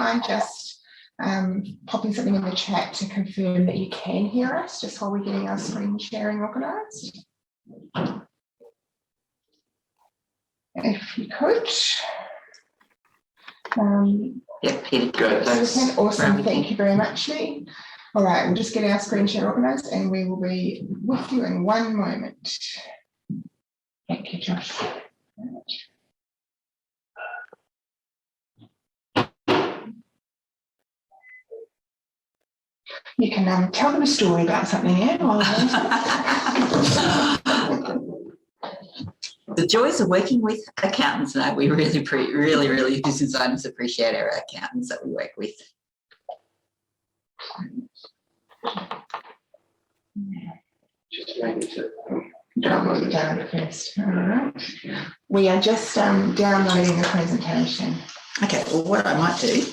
mind just popping something in the chat to confirm that you can hear us, just while we're getting our screen sharing organised? If you could. Yep, Peter. Good, thanks. Awesome, thank you very much, Lee. All right, we'll just get our screen share organised and we will be with you in one moment. Thank you, Josh. You can tell them a story about something, Anne. The joys of working with accountants. No, we really business owners appreciate our accountants that we work with. Just making sure. Download it down first. All right. We are just downloading the presentation. Okay, well, what I might do,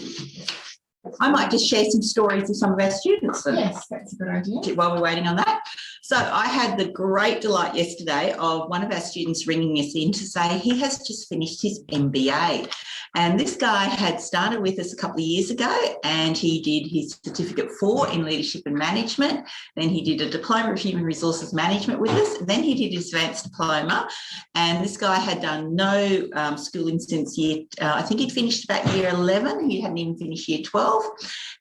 I might just share some stories of some of our students. Yes, that's a good idea. While we're waiting on that. So I had the great delight yesterday of one of our students ringing us in to say he has just finished his MBA. And this guy had started with us a couple of years ago and he did his Certificate 4 in Leadership and Management. Then he did a Diploma of Human Resources Management with us. Then he did his Advanced Diploma. And this guy had done no schooling since I think he'd finished about year 11. He hadn't even finished year 12.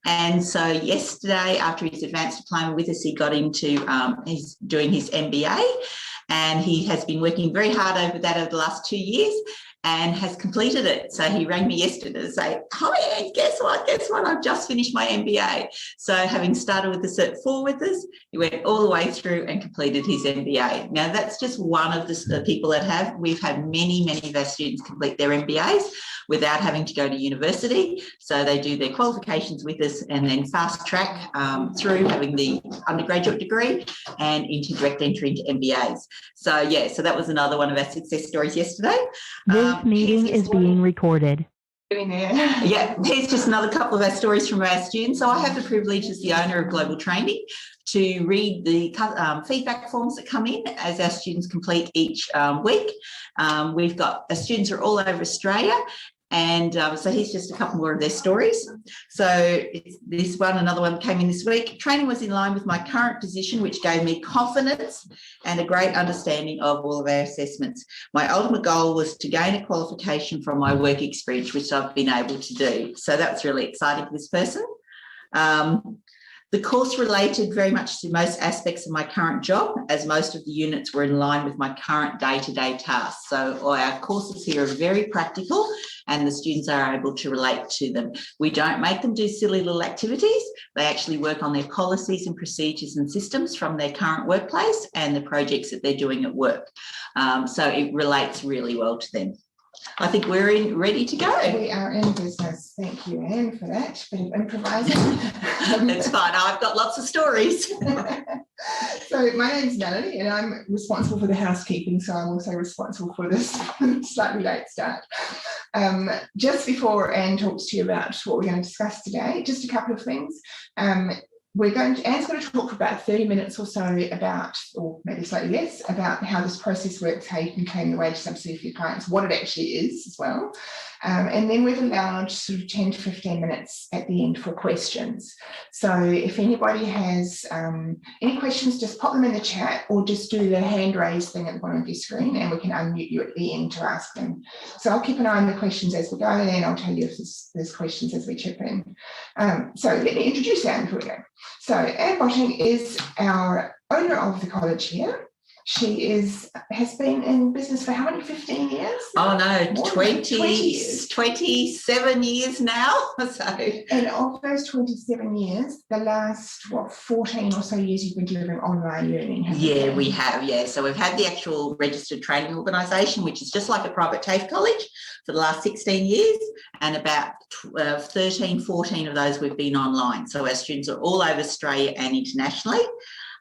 And so yesterday, after his Advanced Diploma with us, he got into he's doing his MBA, and he has been working very hard over that over the last 2 years and has completed it. So he rang me yesterday to say, hi, Anne, guess what, I've just finished my MBA. So having started with the Cert 4 with us, he went all the way through and completed his MBA. Now, that's just one of the people that have. We've had many of our students complete their MBAs without having to go to university. So they do their qualifications with us and then fast track through having the undergraduate degree and into direct entry into MBAs. So yeah, so that was another one of our success stories yesterday. This meeting is being recorded. Yeah, here's just another couple of our stories from our students. So I have the privilege as the owner of Global Training to read the feedback forms that come in as our students complete each week. We've got our students are all over Australia. And so here's just a couple more of their stories. So it's this one, another one came in this week. Training was in line with my current position, which gave me confidence and a great understanding of all of our assessments. My ultimate goal was to gain a qualification from my work experience, which I've been able to do. So that's really exciting for this person. The course related very much to most aspects of my current job, as most of the units were in line with my current day-to-day tasks. So our courses here are very practical and the students are able to relate to them. We don't make them do silly little activities. They actually work on their policies and procedures and systems from their current workplace and the projects that they're doing at work. So it relates really well to them. I think we're ready to go. We are in business. Thank you, Anne, for that bit of improvising. That's fine. I've got lots of stories. So my name's Melanie and I'm responsible for the housekeeping, so I'm also responsible for this slightly late start. Just before Anne talks to you about what we're going to discuss today, just a couple of things. Anne's going to talk for about 30 minutes or so about, or maybe slightly less, about how this process works, how you can claim the wage subsidy for your clients, what it actually is as well. And then we've allowed sort of 10 to 15 minutes at the end for questions. So if anybody has any questions, just pop them in the chat or just do the hand raise thing at the bottom of your screen and we can unmute you at the end to ask them. So I'll keep an eye on the questions as we go and then I'll tell you if there's questions as we chip in. So let me introduce Anne before we go. So Anne Botting is our owner of the college here. She has been in business for how many, 15 years? Oh no, 20 years. 27 years now. So. And of those 27 years, the last, 14 or so years you've been delivering online learning, haven't you? Yeah, we have, yeah. So we've had the actual registered training organisation, which is just like a private TAFE college for the last 16 years, and about 13, 14 of those we've been online. So our students are all over Australia and internationally.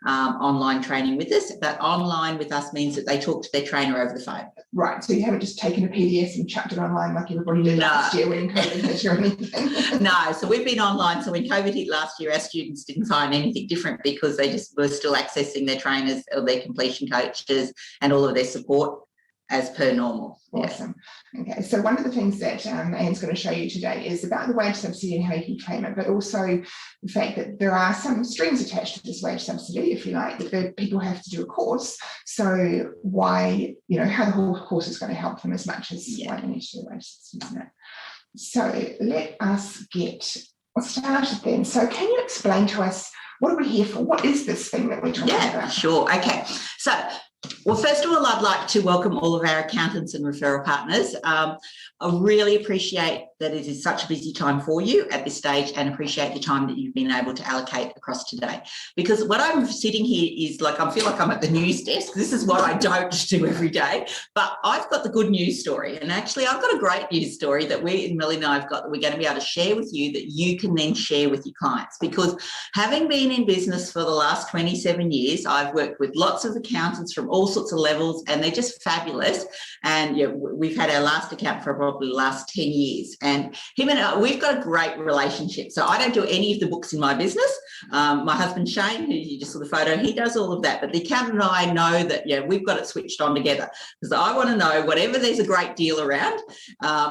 Online training with us, but online with us means that they talk to their trainer over the phone. Right, so you haven't just taken a PDF and chucked it online like everybody did last year when COVID hit or anything? No, so we've been online. So when COVID hit last year, our students didn't find anything different because they just were still accessing their trainers or their completion coaches and all of their support as per normal. Yeah. Awesome. Okay, so one of the things that Anne's going to show you today is about the wage subsidy and how you can claim it, but also the fact that there are some strings attached to this wage subsidy, if you like, that the people have to do a course. So why, how the whole course is going to help them as much as why they need to do a wage subsidy, isn't it? So let us get started then. So can you explain to us, what are we here for? What is this thing that we're talking about? Sure. Okay. So, well, first of all, I'd like to welcome all of our accountants and referral partners. I really appreciate that it is such a busy time for you at this stage, and appreciate the time that you've been able to allocate across today. Because what I'm sitting here is I feel like I'm at the news desk. This is what I don't do every day, but I've got the good news story. And actually, I've got a great news story that Melanie and I have got that we're going to be able to share with you, that you can then share with your clients. Because having been in business for the last 27 years, I've worked with lots of accountants from all sorts of levels, and they're just fabulous. And we've had our last accountant for probably the last 10 years. And him and I, we've got a great relationship. So I don't do any of the books in my business. My husband, Shane, who you just saw the photo, he does all of that. But the accountant and I know that, we've got it switched on together, because I want to know whatever there's a great deal around.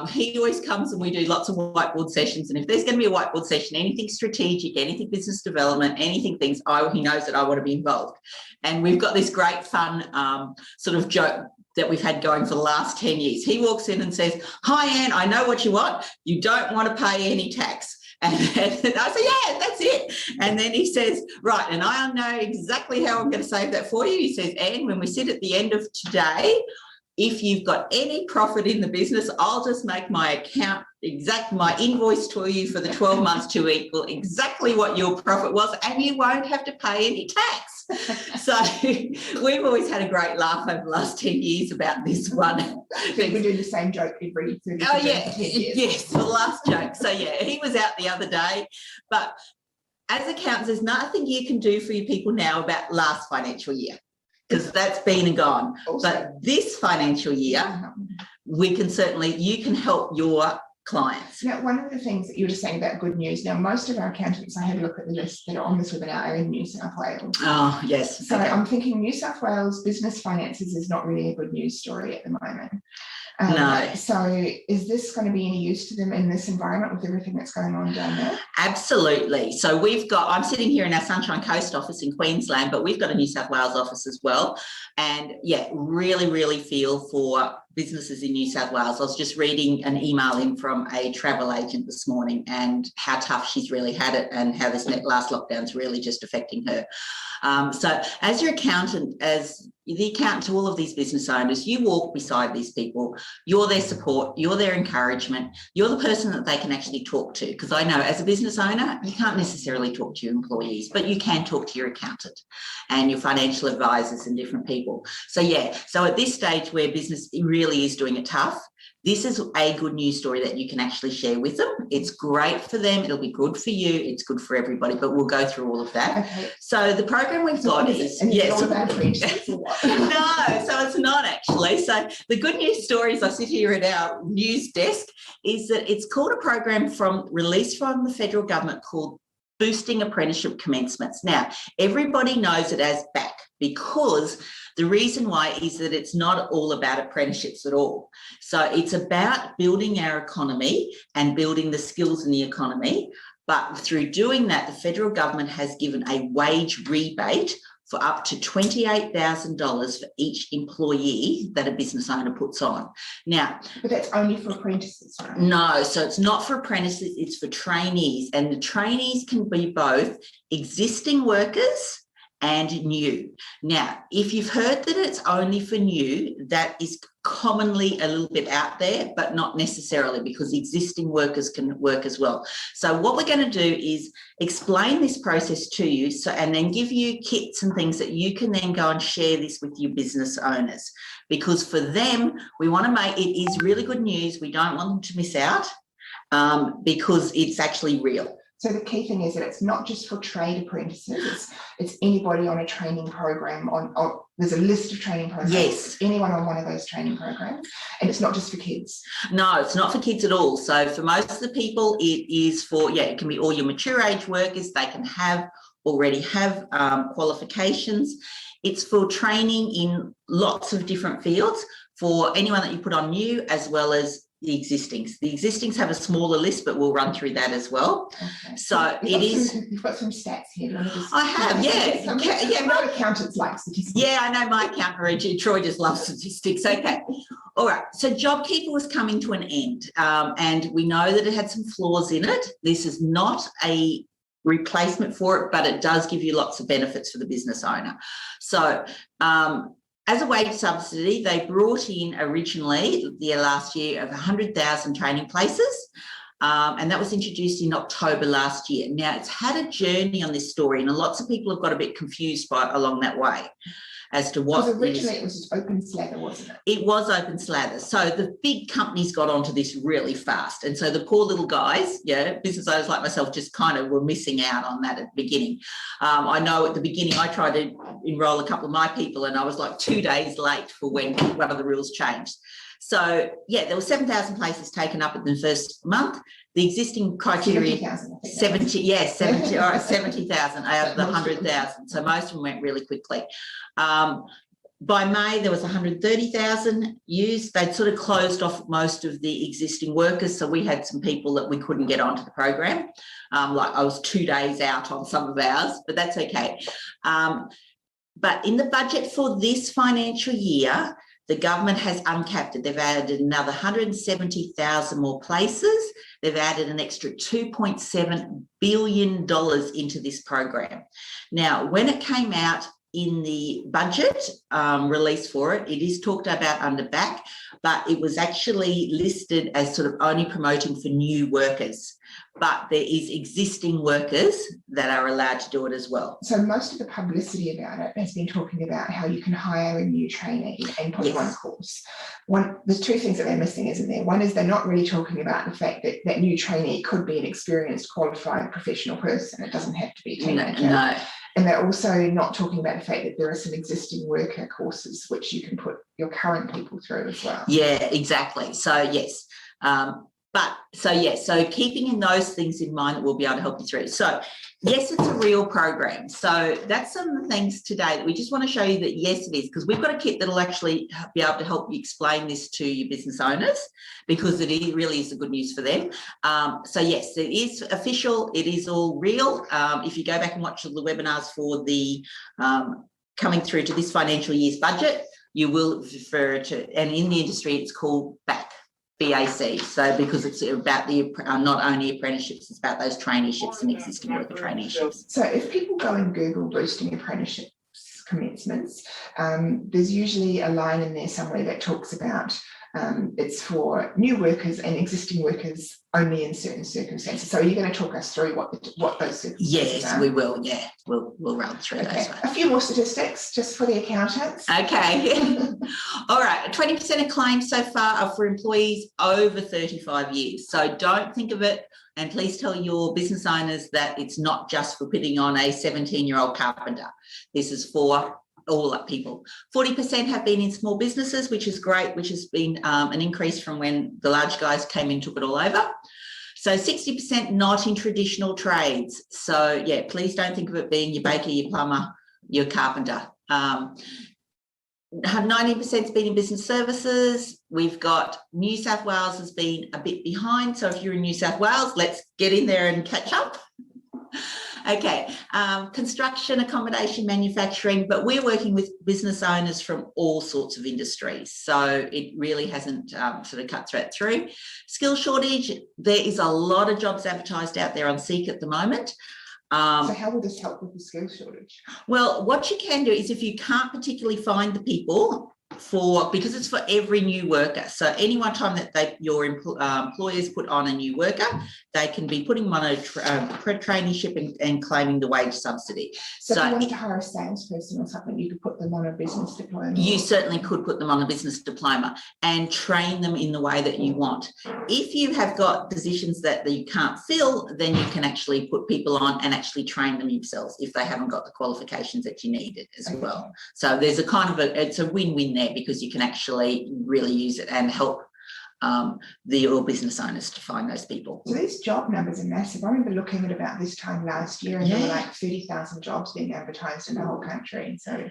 He always comes and we do lots of whiteboard sessions. And if there's going to be a whiteboard session, anything strategic, anything business development, anything things, he knows that I want to be involved. And we've got this great fun sort of joke that we've had going for the last 10 years. He walks in and says, "Hi, Anne, I know what you want. You don't want to pay any tax." And I say, "Yeah, that's it." And then he says, "Right, and I know exactly how I'm going to save that for you." He says, "Anne, when we sit at the end of today, if you've got any profit in the business, I'll just make my invoice to you for the 12 months to equal exactly what your profit was, and you won't have to pay any tax." So we've always had a great laugh over the last 10 years about this one. We do the same joke every 30 Oh, yeah. 10 years. Yes, the last joke. So, he was out the other day. But as accountants, there's nothing you can do for your people now about last financial year, because that's been and gone. Also, but this financial year, you can help your clients. Now, one of the things that you were just saying about good news, now most of our accountants, I had a look at the list that are on this webinar, are in New South Wales. Oh, yes. So I'm thinking New South Wales business finances is not really a good news story at the moment. No. So is this going to be any use to them in this environment with everything that's going on down there? Absolutely. So I'm sitting here in our Sunshine Coast office in Queensland, but we've got a New South Wales office as well. And really, really feel for businesses in New South Wales. I was just reading an email in from a travel agent this morning, and how tough she's really had it, and how this last lockdown is really just affecting her. So as your accountant, as the accountant to all of these business owners, you walk beside these people. You're their support, you're their encouragement, you're the person that they can actually talk to. Because I know as a business owner, you can't necessarily talk to your employees, but you can talk to your accountant and your financial advisors and different people. So so at this stage where business really is doing it tough, this is a good news story that you can actually share with them. It's great for them. It'll be good for you. It's good for everybody, but we'll go through all of that. Okay. So the program we've got is... Yes. All about apprentices or what? No, so it's not actually. So the good news story, as I sit here at our news desk, is that it's called a program released from the federal government called Boosting Apprenticeship Commencements. Now, everybody knows it as BAC, because the reason why is that it's not all about apprenticeships at all. So it's about building our economy and building the skills in the economy. But through doing that, the federal government has given a wage rebate for up to $28,000 for each employee that a business owner puts on. Now, but that's only for apprentices, right? No, so it's not for apprentices, it's for trainees. And the trainees can be both existing workers and new. Now, if you've heard that it's only for new, that is commonly a little bit out there, but not necessarily, because existing workers can work as well. So what we're going to do is explain this process to you, and then give you kits and things that you can then go and share this with your business owners. Because for them, we want to make it is really good news. We don't want them to miss out, because it's actually real. So the key thing is that it's not just for trade apprentices, it's anybody on a training program. There's a list of training programs. Yes. Anyone on one of those training programs. And it's not just for kids. No, it's not for kids at all. So for most of the people, it is for, it can be all your mature age workers. They can already have qualifications. It's for training in lots of different fields, for anyone that you put on new as well as the existings. The existings have a smaller list, but we'll run through that as well. Okay. So You've got some stats here. Do you want to just, I have, yeah. Yeah, my accountants like statistics. Yeah, I know my accountant, Reggie. Troy just loves statistics. Okay. All right. So JobKeeper was coming to an end, and we know that it had some flaws in it. This is not a replacement for it, but it does give you lots of benefits for the business owner. So as a wage subsidy, they brought in originally the last year of 100,000 training places. And that was introduced in October last year. Now, it's had a journey on this story, and lots of people have got a bit confused along that way as to what. Because originally it was just open slather, wasn't it? It was open slather. So the big companies got onto this really fast. And so the poor little guys, business owners like myself, just kind of were missing out on that at the beginning. I know at the beginning I tried to enroll a couple of my people, and I was like 2 days late for when one of the rules changed. So, there were 7,000 places taken up in the first month. The existing criteria, 70,000 out of the 100,000. So most of them went really quickly. By May, there was 130,000 used. They'd sort of closed off most of the existing workers. So we had some people that we couldn't get onto the program. Like I was 2 days out on some of ours, but that's okay. But in the budget for this financial year, the government has uncapped it. They've added another 170,000 more places. They've added an extra $2.7 billion into this program. Now, when it came out in the budget release for it, it is talked about under back, but it was actually listed as sort of only promoting for new workers. But there is existing workers that are allowed to do it as well. So most of the publicity about it has been talking about how you can hire a new trainee and put them on a course. There's two things that they're missing, isn't there? One is they're not really talking about the fact that that new trainee could be an experienced, qualified professional person. It doesn't have to be a teenager. No. And they're also not talking about the fact that there are some existing worker courses which you can put your current people through as well. Yeah, exactly. So yes. So keeping in those things in mind that we'll be able to help you through. So yes, it's a real program. So that's some of the things today that we just want to show you that yes, it is, because we've got a kit that'll actually be able to help you explain this to your business owners, because it really is the good news for them. So yes, it is official. It is all real. If you go back and watch the webinars for the coming through to this financial year's budget, you will refer to, and in the industry, it's called BAC. So because it's about the not only apprenticeships, it's about those traineeships and existing worker traineeships. So if people go and Google boosting apprenticeships commencements, there's usually a line in there somewhere that talks about it's for new workers and existing workers only in certain circumstances. So are you going to talk us through what those circumstances yes, are? we will. Yeah, we'll run through those ones. A few more statistics just for the accountants. Okay. All right. 20% of claims so far are for employees over 35 years. So don't think of it, and please tell your business owners that it's not just for putting on a 17-year-old carpenter. This is for all people. 40% have been in small businesses, which is great, which has been an increase from when the large guys came in, took it all over. So 60% not in traditional trades. So yeah, please don't think of it being your baker, your plumber, your carpenter. 90% has been in business services. We've got New South Wales has been a bit behind. So if you're in New South Wales, let's get in there and catch up. Okay, construction, accommodation, manufacturing, but we're working with business owners from all sorts of industries. So it really hasn't sort of cut through. Skill shortage, there is a lot of jobs advertised out there on Seek at the moment. So how will this help with the skill shortage? Well, what you can do is if you can't particularly find the people because it's for every new worker. So any one time that your employers put on a new worker, they can be putting them on a traineeship and claiming the wage subsidy. So if you wanted to hire a salesperson or something, you could put them on a business diploma? You certainly could put them on a business diploma and train them in the way that you want. If you have got positions that you can't fill, then you can actually put people on and actually train them yourselves if they haven't got the qualifications that you needed as well. So there's a kind of it's a win-win there, because you can actually really use it and help your business owners to find those people. So these job numbers are massive. I remember looking at about this time last year, and there were like 30,000 jobs being advertised in the whole country. So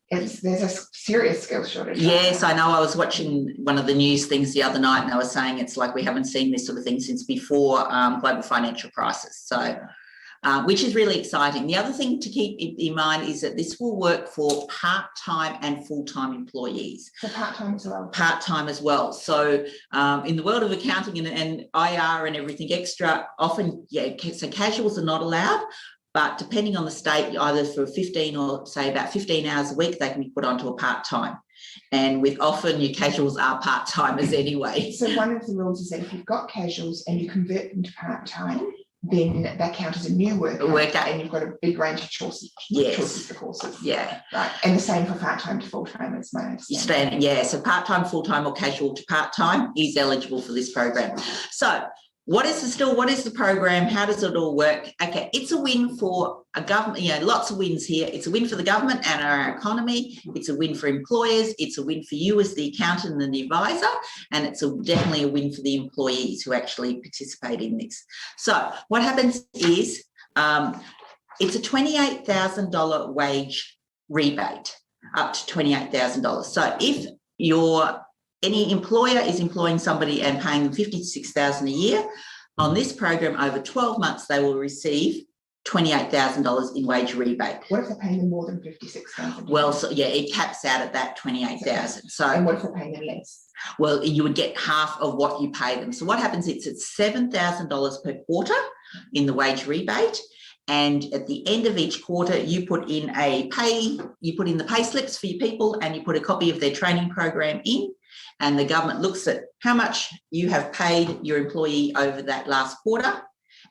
there's a serious skills shortage. Yes, I know. I was watching one of the news things the other night and they were saying it's like we haven't seen this sort of thing since before global financial crisis. So, which is really exciting. The other thing to keep in mind is that this will work for part-time and full-time employees. So part-time as well. Part-time as well. So in the world of accounting and IR and everything extra, often, so casuals are not allowed. But depending on the state, either for 15 or say about 15 hours a week, they can be put onto a part-time. And with often your casuals are part-timers anyway. So one of the rules is that if you've got casuals and you convert them to part-time, then they count as a new worker. And you've got a big range of choices for courses. Yeah. Right. And the same for part-time to full-time, is my understanding. Yeah. So part-time, full-time or casual to part-time is eligible for this program. So what is the program? How does it all work? Okay, it's a win for a government, lots of wins here. It's a win for the government and our economy. It's a win for employers. It's a win for you as the accountant and the advisor. And it's definitely a win for the employees who actually participate in this. So what happens is it's a $28,000 wage rebate, up to $28,000. So if any employer is employing somebody and paying them $56,000 a year, on this program over 12 months, they will receive $28,000 in wage rebate. What if they're paying them more than $56,000? Well, so it caps out at that $28,000. So, and what if they're paying them less? Well, you would get half of what you pay them. So what happens is it's $7,000 per quarter in the wage rebate. And at the end of each quarter, you put in the pay slips for your people and you put a copy of their training program in. And the government looks at how much you have paid your employee over that last quarter,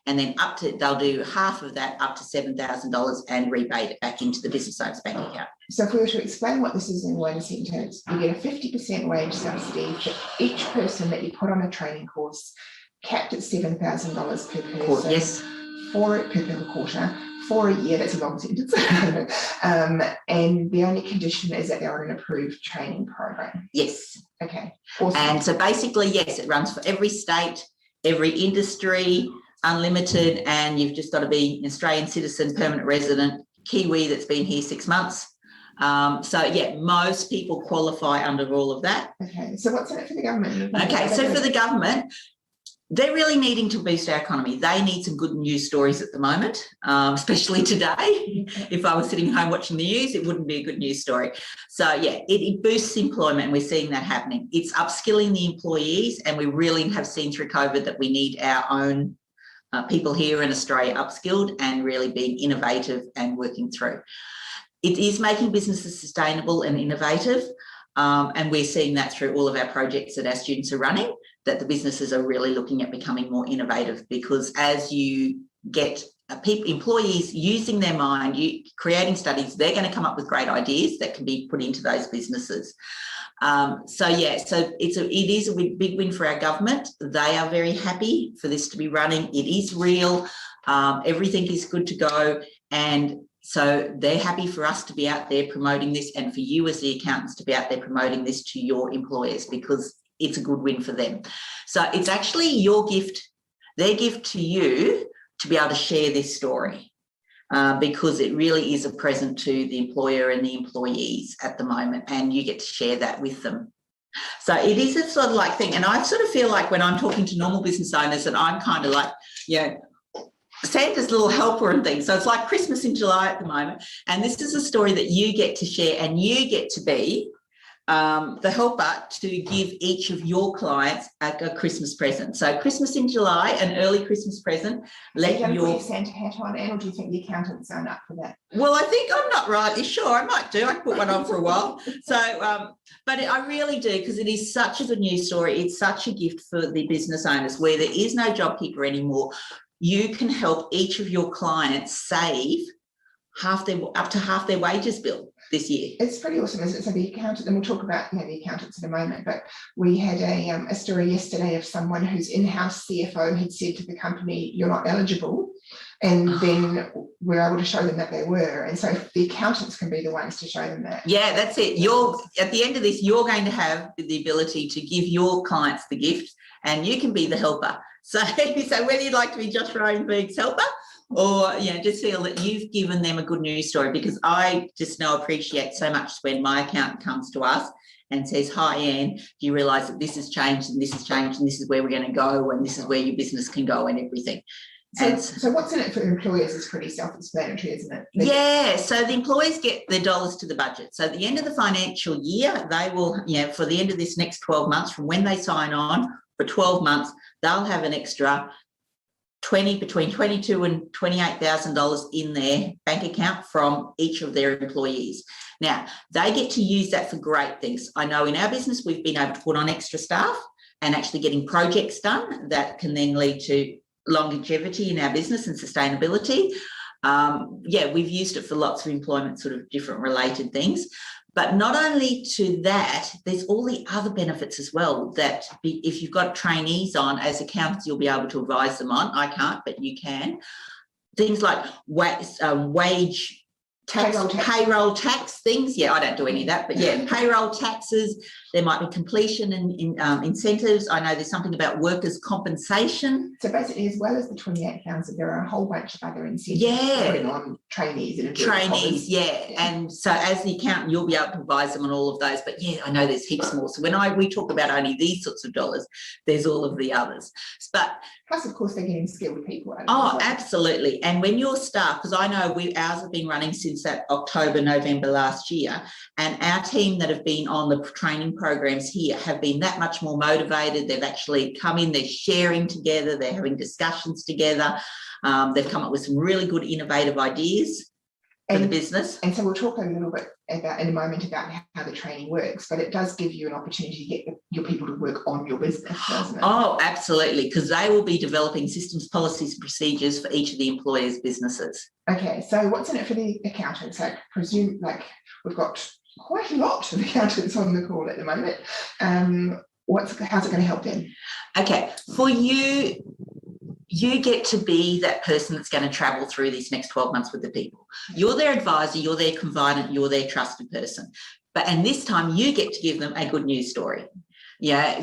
and then they'll do half of that, up to $7,000, and rebate it back into the business owner's bank account. So if we were to explain what this is in one sentence, you get a 50% wage subsidy for each person that you put on a training course, capped at $7,000 per person. Yes. Per quarter. For a year, that's a long sentence. And the only condition is that they're on an approved training program. Yes. Okay. Awesome. And so basically, yes, it runs for every state, every industry, unlimited, and you've just got to be an Australian citizen, permanent resident, Kiwi that's been here 6 months. Most people qualify under all of that. Okay. So what's in it for the government? Okay. So for the government, they're really needing to boost our economy. They need some good news stories at the moment, especially today. If I was sitting home watching the news, it wouldn't be a good news story. So, it boosts employment, and we're seeing that happening. It's upskilling the employees, and we really have seen through COVID that we need our own people here in Australia upskilled and really being innovative and working through. It is making businesses sustainable and innovative, and we're seeing that through all of our projects that our students are running, that the businesses are really looking at becoming more innovative, because as you get employees using their mind, creating studies, they're going to come up with great ideas that can be put into those businesses. So it is a big win for our government. They are very happy for this to be running. It is real. Everything is good to go. And so they're happy for us to be out there promoting this, and for you as the accountants to be out there promoting this to your employers, because it's a good win for them. So it's actually your gift, their gift to you, to be able to share this story, because it really is a present to the employer and the employees at the moment, and you get to share that with them. So it is a sort of like thing. And I sort of feel like when I'm talking to normal business owners that I'm kind of like, Santa's little helper and things. So it's like Christmas in July at the moment. And this is a story that you get to share, and you get to be the helper to give each of your clients a Christmas present. So Christmas in July, an early Christmas present. Put your Santa hat on, Anne, or do you think the accountants aren't up for that? Well, I think I'm not rightly sure. I might do. I can put one on for a while. So, but I really do, because it is such a good news story. It's such a gift for the business owners where there is no JobKeeper anymore. You can help each of your clients save up to half their wages bill this year. It's pretty awesome, isn't it? So the accountant, and we'll talk about the accountants in a moment, but we had a story yesterday of someone whose in-house CFO had said to the company, "You're not eligible," and then we're able to show them that they were. And so the accountants can be the ones to show them that. Yeah, that's it. At the end of this, you're going to have the ability to give your clients the gift, and you can be the helper. So whether you'd like to be Josh Rosenberg's helper, or just feel that you've given them a good news story, because I just appreciate so much when my accountant comes to us and says, hi, Anne, do you realise that this has changed and this has changed and this is where we're going to go and this is where your business can go and everything. So what's in it for employers is pretty self-explanatory, isn't it? Yeah, so the employees get their dollars to the budget. So at the end of the financial year, they will, for the end of this next 12 months, from when they sign on for 12 months, they'll have an extra between $22,000 and $28,000 in their bank account from each of their employees. Now, they get to use that for great things. I know in our business, we've been able to put on extra staff and actually getting projects done that can then lead to longevity in our business and sustainability. We've used it for lots of employment, sort of different related things. But not only to that, there's all the other benefits as well, that if you've got trainees on, as accountants, you'll be able to advise them on. I can't, but you can. Things like wage tax, payroll tax things. Yeah, I don't do any of that, but payroll taxes. There might be completion and incentives. I know there's something about workers' compensation. So basically, as well as the 28,000, there are a whole bunch of other incentives putting on trainees. And so as the accountant, you'll be able to advise them on all of those. But I know there's heaps more. So when we talk about only these sorts of dollars, there's all of the others. But plus, of course, they're getting skilled people. Absolutely. And when your staff, because I know ours have been running since that October, November last year, and our team that have been on the training programs here have been that much more motivated. They've actually come in, they're sharing together, they're having discussions together. They've come up with some really good innovative ideas for the business. And so we'll talk a little bit about in a moment about how the training works, but it does give you an opportunity to get your people to work on your business, doesn't it? Oh, absolutely, because they will be developing systems, policies and procedures for each of the employers' businesses. Okay, so what's in it for the accountants? I presume we've got quite a lot of accountants on the call at the moment. How's it going to help them? Okay, for you get to be that person that's going to travel through these next 12 months with the people. You're their advisor, you're their confidant, you're their trusted person. And this time you get to give them a good news story.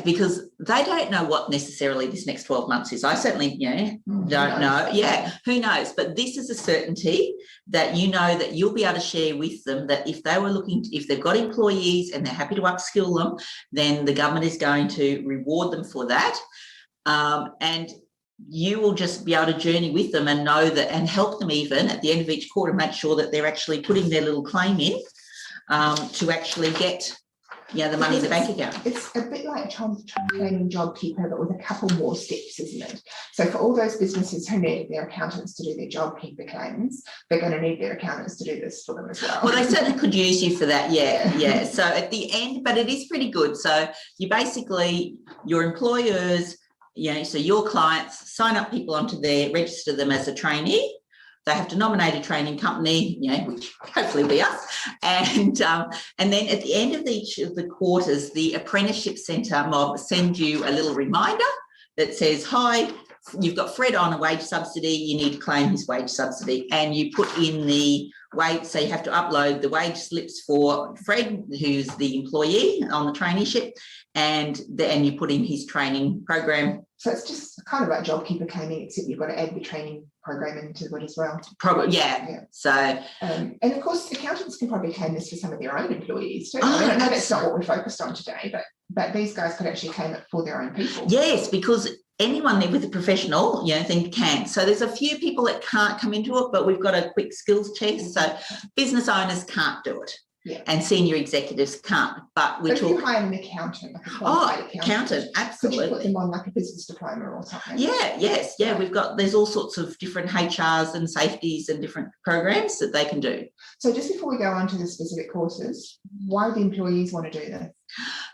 Because they don't know what necessarily this next 12 months is. I certainly, don't know. Who knows? But this is a certainty that that you'll be able to share with them, that if they've got employees and they're happy to upskill them, then the government is going to reward them for that. And you will just be able to journey with them and know that, and help them even at the end of each quarter, make sure that they're actually putting their little claim in to actually get the money in the bank account. It's a bit like training JobKeeper, but with a couple more steps, isn't it? So for all those businesses who need their accountants to do their JobKeeper claims, they're going to need their accountants to do this for them as well. Well, they certainly could use you for that, yeah. So at the end, but it is pretty good. So you basically, your employers, so your clients sign up people onto register them as a trainee. They have to nominate a training company, which hopefully will be us. And then at the end of each of the quarters, the apprenticeship centre mob send you a little reminder that says, hi, you've got Fred on a wage subsidy, you need to claim his wage subsidy. And you put in the wage, so you have to upload the wage slips for Fred, who's the employee on the traineeship, and you put in his training program. So it's just kind of like JobKeeper claiming, except you've got to add the training program into it as well. Probably, yeah. So, and of course, accountants can probably claim this for some of their own employees too. I know that's not what we're focused on today, but these guys could actually claim it for their own people. Yes, because anyone there with a professional, thing can. So there's a few people that can't come into it, but we've got a quick skills test. So business owners can't do it. Yeah. And senior executives can't, but if you hire an accountant, like a qualified accountant, absolutely. Could you put them on like a business diploma or something? There's all sorts of different HRs and safeties and different programs that they can do. So just before we go on to the specific courses, why do employees want to do this?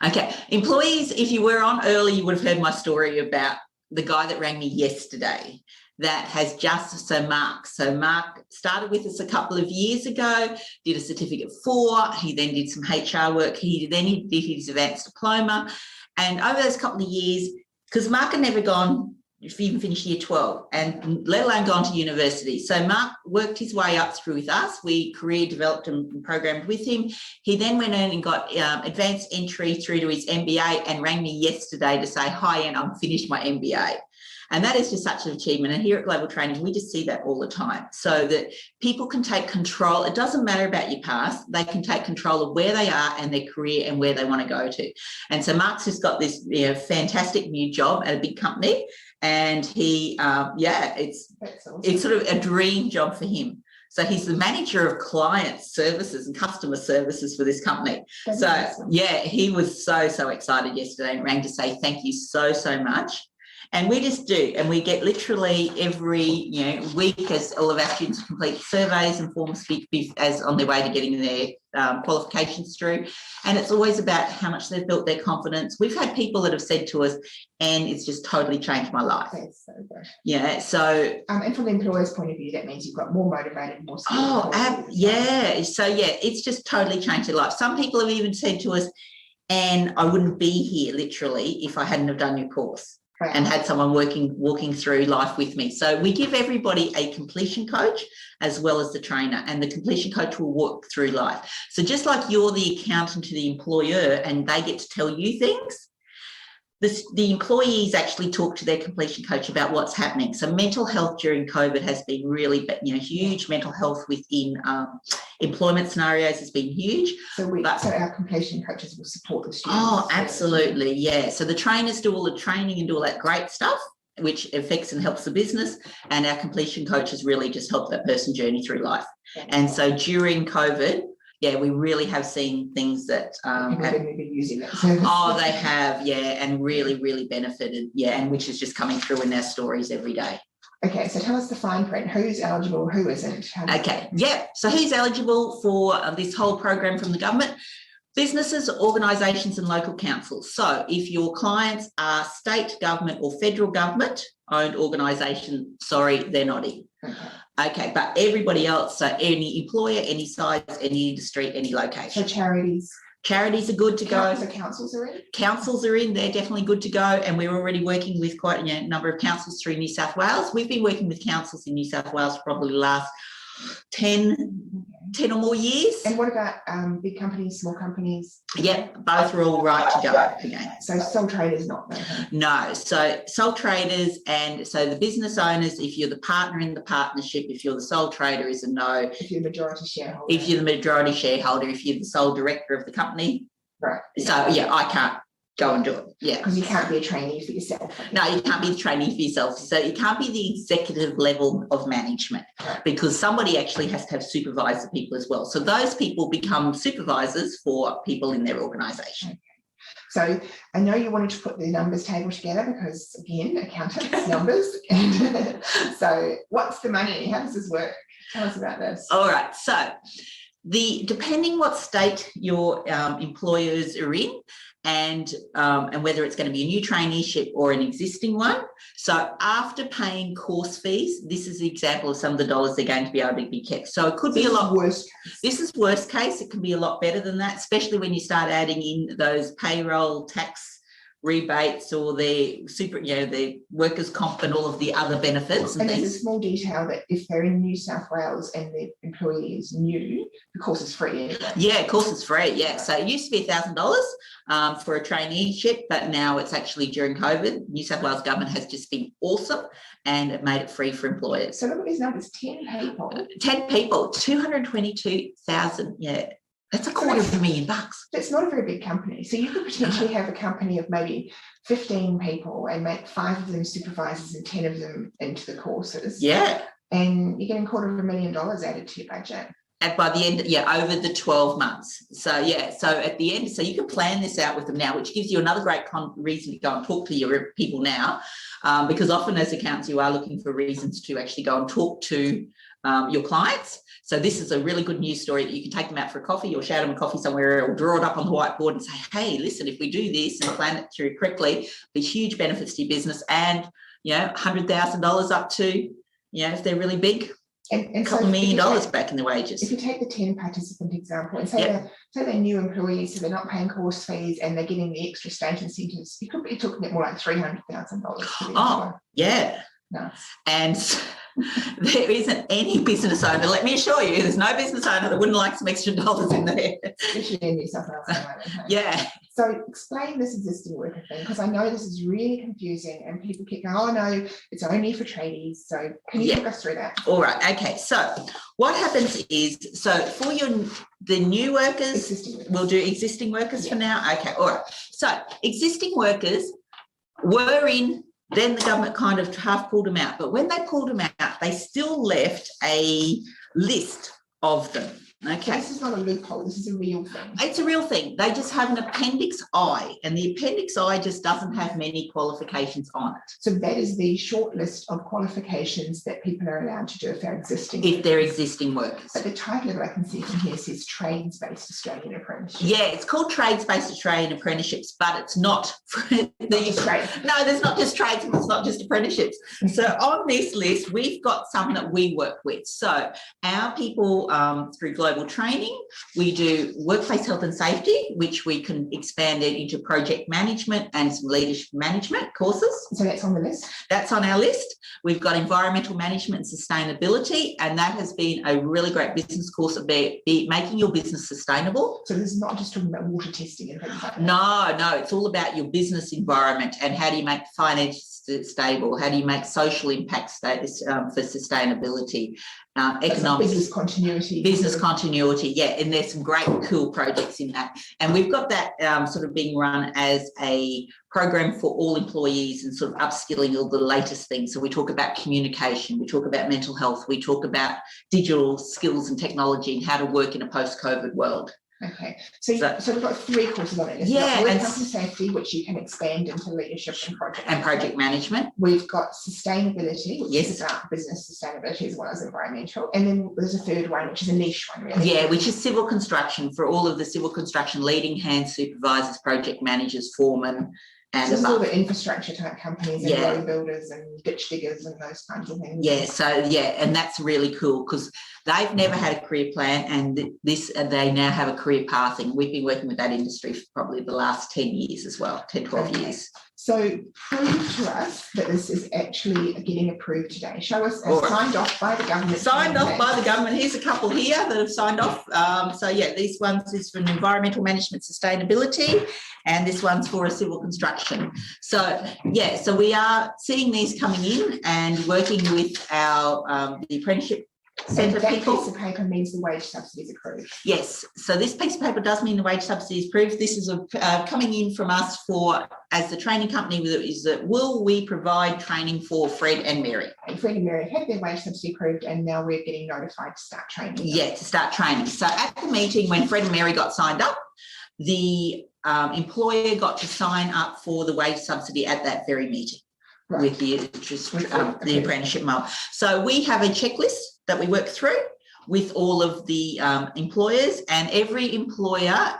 Okay, employees, if you were on early, you would have heard my story about the guy that rang me yesterday. That has Mark started with us a couple of years ago, did a certificate 4, he then did some HR work, he did his advanced diploma, and over those couple of years, because Mark had never even finished year 12, and let alone gone to university. So Mark worked his way up through with us. We career developed and programmed with him. He then went in and got advanced entry through to his MBA and rang me yesterday to say, hi, Anne, I'm finished my MBA. And that is just such an achievement. And here at Global Training, we just see that all the time, so that people can take control. It doesn't matter about your past. They can take control of where they are and their career and where they want to go to. And so Mark's just got this fantastic new job at a big company. And he, it's sort of a dream job for him. So he's the manager of client services and customer services for this company. That's So awesome. he was so excited yesterday and rang to say thank you so much. And we just do, and we get literally every week, as all of our students complete surveys and forms as on their way to getting their qualifications through. And it's always about how much they've built their confidence. We've had people that have said to us, and it's just totally changed my life. That's so good. Yeah. So And from the employer's point of view, that means you've got more motivated, more skilled. So it's just totally changed their life. Some people have even said to us, and I wouldn't be here literally if I hadn't have done your course. Right. And had someone walking through life with me. So we give everybody a completion coach as well as the trainer, and the completion coach will walk through life. So just like you're the accountant to the employer and they get to tell you things, the employees actually talk to their completion coach about what's happening. So mental health during COVID has been really, huge. Mental health within employment scenarios has been huge. So our completion coaches will support the students. Oh, absolutely, yeah. So the trainers do all the training and do all that great stuff, which affects and helps the business, and our completion coaches really just help that person journey through life. And so during COVID, we really have seen things that People have been using that service. they have, and really benefited, and which is just coming through in their stories every day. Okay, so tell us the fine print. Who's eligible, who isn't? So who's eligible for this whole program from the government? Businesses, organisations and local councils. So if your clients are state government or federal government owned organisation, sorry, they're not in. Okay, but everybody else, so any employer, any size, any industry, any location. So charities. Charities are good to go. So councils are in? Councils are in, they're definitely good to go. And we're already working with quite a number of councils through New South Wales. We've been working with councils in New South Wales for probably the last 10 or more years. And what about big companies, small companies? Yep, both are all right to go again. So sole traders not there? No, so sole traders, and so the business owners, if you're the partner in the partnership, if you're the sole trader is a no. If you're the majority shareholder. If you're the majority shareholder, if you're the sole director of the company. Right. So I can't go and do it. Yeah. Because you can't be a trainee for yourself. No, you can't be the trainee for yourself. So you can't be the executive level of management, because somebody actually has to have supervised the people as well. So those people become supervisors for people in their organisation. So I know you wanted to put the numbers table together because, again, accountants, numbers. And so what's the money? How does this work? Tell us about this. All right. So depending what state your employers are in, and whether it's going to be a new traineeship or an existing one. So after paying course fees, this is the example of some of the dollars they're going to be able to be kept. So it could be a lot worse. This is worst case. It can be a lot better than that, especially when you start adding in those payroll tax rebates or their their workers' comp and all of the other benefits and there's things. a small detail that if they're in New South Wales and the employee is new, the course is free anyway. Yeah, course is free. Yeah, so it used to be $1,000 for a traineeship, but now it's actually during COVID. New South Wales government has just been awesome and it made it free for employers. So look at these numbers: 10 people. 10 people, 222,000. Yeah. That's $250,000. It's not a very big company. So you could potentially have a company of maybe 15 people and make 5 of them supervisors and 10 of them into the courses. Yeah. And you're getting $250,000 added to your budget. And by the end, over the 12 months. So, so at the end, so you can plan this out with them now, which gives you another great reason to go and talk to your people now, because often as accountants, you are looking for reasons to actually go and talk to your clients. So this is a really good news story that you can take them out for a coffee or shout them a coffee somewhere or draw it up on the whiteboard and say, hey, listen, if we do this and plan it through correctly, there's huge benefits to your business and, $100,000 up to, if they're really big, and a couple of $1 million back in the wages. If you take the 10 participant example and say they're new employees, so they're not paying course fees and they're getting the extra state incentives, you could be talking at more like $300,000. Oh, yeah. Nice. And There isn't any business owner, let me assure you, there's no business owner that wouldn't like some extra dollars in there. Especially in New South Wales. at the moment, hey? Yeah. So explain this existing worker thing, because I know this is really confusing and people keep going, oh no, it's only for tradies. So can you Yeah. talk us through that? All right. Okay. So what happens is, so for the new workers, Existing workers. we'll do existing workers for now. Okay. All right. So existing workers were in, then the government kind of half pulled them out. But when they pulled them out, they still left a list of them. So Okay. this is not a loophole, this is a real thing. It's a real thing. They just have an Appendix I, and the Appendix I just doesn't have many qualifications on it. So that is the short list of qualifications that people are allowed to do if they're existing. If they're existing workers. But the title that I can see from here says trades-based Australian apprenticeship. Yeah, it's called trades-based Australian apprenticeships, but it's not for Just trade. No, there's not just trades, it's not just apprenticeships. So on this list, we've got some that we work with. So our people through Global Training, we do workplace health and safety, which we can expand it into project management and some leadership management courses. So that's on the list. That's on our list. We've got environmental management and sustainability, and that has been a really great business course about making your business sustainable. So this is not just talking about water testing and things like that. No, it's all about your business environment and how do you make finance stable, how do you make social impact status for sustainability, That's like economic business continuity. business continuity, yeah, and there's some great cool projects in that. And we've got that sort of being run as a program for all employees and sort of upskilling all the latest things. So we talk about communication, we talk about mental health, we talk about digital skills and technology and how to work in a post-COVID world. Okay, so So- we've got 3 courses on it. Yeah, Work and health and safety, which you can expand into leadership and project management. We've got sustainability, which Yes. is about business sustainability as well as environmental. And then there's a third one, which is a niche one, really. Yeah, which is civil construction for all of the civil construction leading hand supervisors, project managers, foremen, and So this is all above. the infrastructure type companies and Yeah. road builders and ditch diggers and those kinds of things. Yeah, so yeah, and that's really cool because they've never had a career plan, and they now have a career pathing. We've been working with that industry for probably the last 10 years as well, 10, 12 Okay. years. So prove to us that this is actually getting approved today. Show us All right. signed off by the government. Signed off by the government. Here's a couple here that have signed off. So yeah, these ones is for environmental management sustainability, and this one's for a civil construction. So yeah, so we are seeing these coming in and working with our the apprenticeship And centre that people. piece of paper means the wage subsidy is approved. Yes, so this piece of paper does mean the wage subsidy is approved. This is coming in from us for, as the training company, is that will we provide training for Fred and Mary? And Fred and Mary had their wage subsidy approved, and now we're getting notified to start training. Yeah, to start training. So at the meeting when Fred and Mary got signed up, the employer got to sign up for the wage subsidy at that very meeting. Right. With the Okay. apprenticeship model. So we have a checklist that we work through with all of the employers, and every employer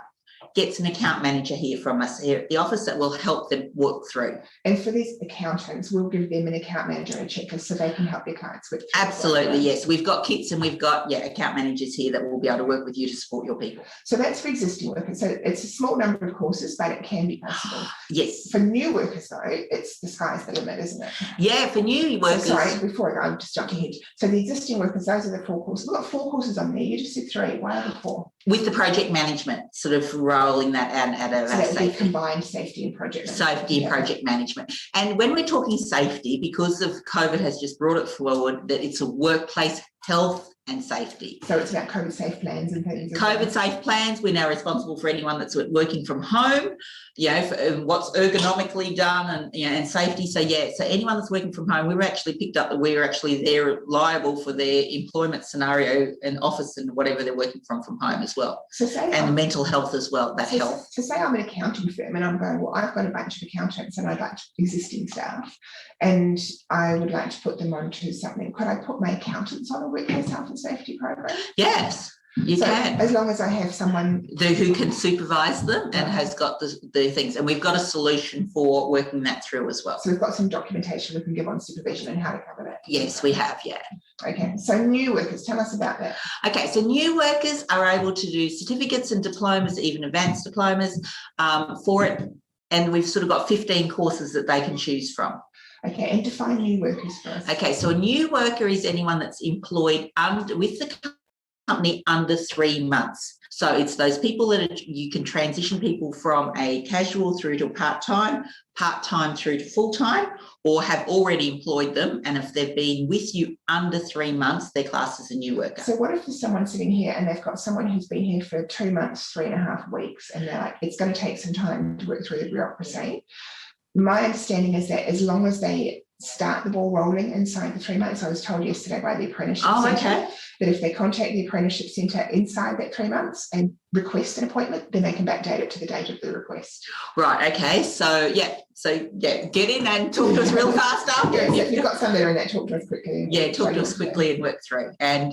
gets an account manager here from us here at the office that will help them work through. And for these accountants, we'll give them an account manager and a checklist so they can help their clients with. Absolutely, yes. We've got kits and we've got account managers here that will be able to work with you to support your people. So that's for existing workers. So it's a small number of courses, but it can be possible. Yes. For new workers, though, it's the sky's the limit, isn't it? Yeah, for new So workers. sorry, before I go, I'm just jumping ahead. So the existing workers, those are the 4 courses. We've got 4 courses on there. You just said 3. Why are the 4? With the project management, sort of rolling that out at So a that would be safety. combined safety and project management. Safety and Yeah. project management. And when we're talking safety, because of COVID has just brought it forward, that it's a workplace health and safety. So it's about COVID safe plans and things. as well. COVID safe plans, we're now responsible for anyone that's working from home, for what's ergonomically done and safety. So so anyone that's working from home, we were actually picked up that we're actually they're liable for their employment scenario and office and whatever they're working from home as well. So say And the mental health as well, that health. So say I'm an accounting firm and I'm going, well, I've got a bunch of accountants and I'd like existing staff and I would like to put them onto something. Could I put my accountants on a workplace health and safety program? Yes, you So can. as long as I have someone. Who can supervise them and has got the things. And we've got a solution for working that through as well. So we've got some documentation we can give on supervision and how to cover that. Yes, we have, yeah. Okay, so new workers, tell us about that. Okay, so new workers are able to do certificates and diplomas, even advanced diplomas for it. And we've sort of got 15 courses that they can choose from. Okay, and define new workers for us. Okay, so a new worker is anyone that's employed with the company under 3 months. So it's those people that you can transition people from a casual through to part-time through to full-time, or have already employed them. And if they've been with you under 3 months, they're classed as a new worker. So what if there's someone sitting here and they've got someone who's been here for 2 months, 3.5 weeks, and they're like, it's going to take some time to work through the bureaucracy. My understanding is that as long as they start the ball rolling inside the 3 months, I was told yesterday by the apprenticeship centre that if they contact the apprenticeship centre inside that 3 months and request an appointment, then they can backdate it to the date of the request. Right, okay, so get in and talk to us real fast after. Yeah, you've got some there and that, talk to us quickly. Yeah, talk to us quickly and work through. And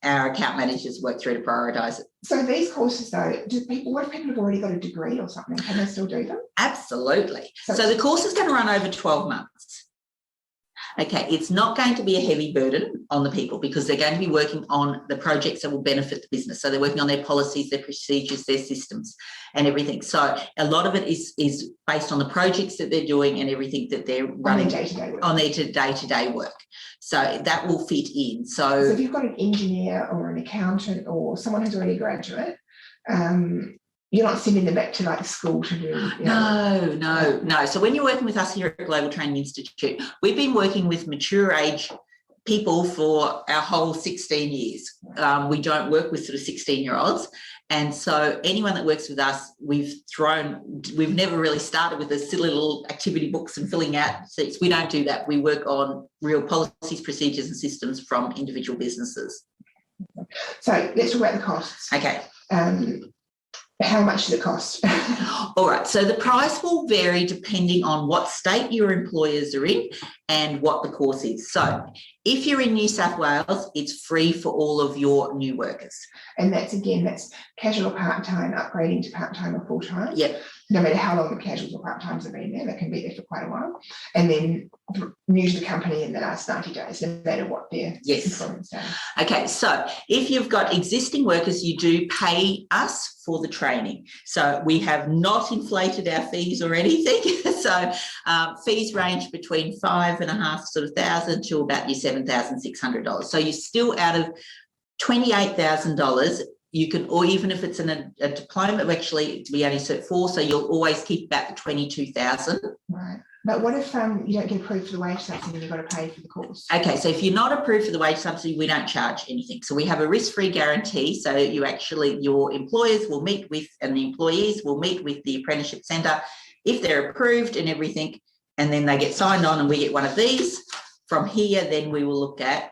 our account managers work through to prioritise it. So these courses though, what if people have already got a degree or something? Can they still do them? Absolutely. So the course is going to run over 12 months. Okay, it's not going to be a heavy burden on the people because they're going to be working on the projects that will benefit the business. So they're working on their policies, their procedures, their systems and everything. So a lot of it is based on the projects that they're doing and everything that they're running on their day-to-day work. So that will fit in. So if you've got an engineer or an accountant or someone who's already a graduate, you're not sending them back to like school to do. No. So when you're working with us here at Global Training Institute, we've been working with mature age people for our whole 16 years. We don't work with sort of 16-year-olds. And so anyone that works with us, we've never really started with the silly little activity books and filling out seats. We don't do that. We work on real policies, procedures and systems from individual businesses. So let's talk about the costs. Okay. How much does it cost? All right, so the price will vary depending on what state your employers are in and what the course is. So if you're in New South Wales, it's free for all of your new workers. And that's casual or part-time, upgrading to part-time or full-time. Yep. No matter how long the casuals or part-times have been there, they can be there for quite a while. And then new to the company in the last 90 days, no matter what their employment status. Okay, so if you've got existing workers, you do pay us for the training. So we have not inflated our fees or anything. So fees range between $5,500 to about your $7,600. So you're still out of $28,000. You can, or even if it's in a diploma, actually we only cert 4, so you'll always keep about the 22,000. Right. But what if you don't get approved for the wage subsidy and you've got to pay for the course? Okay, so if you're not approved for the wage subsidy, we don't charge anything. So we have a risk-free guarantee. So your employers will meet with, and the employees will meet with the apprenticeship centre if they're approved and everything, and then they get signed on and we get one of these. From here, then we will look at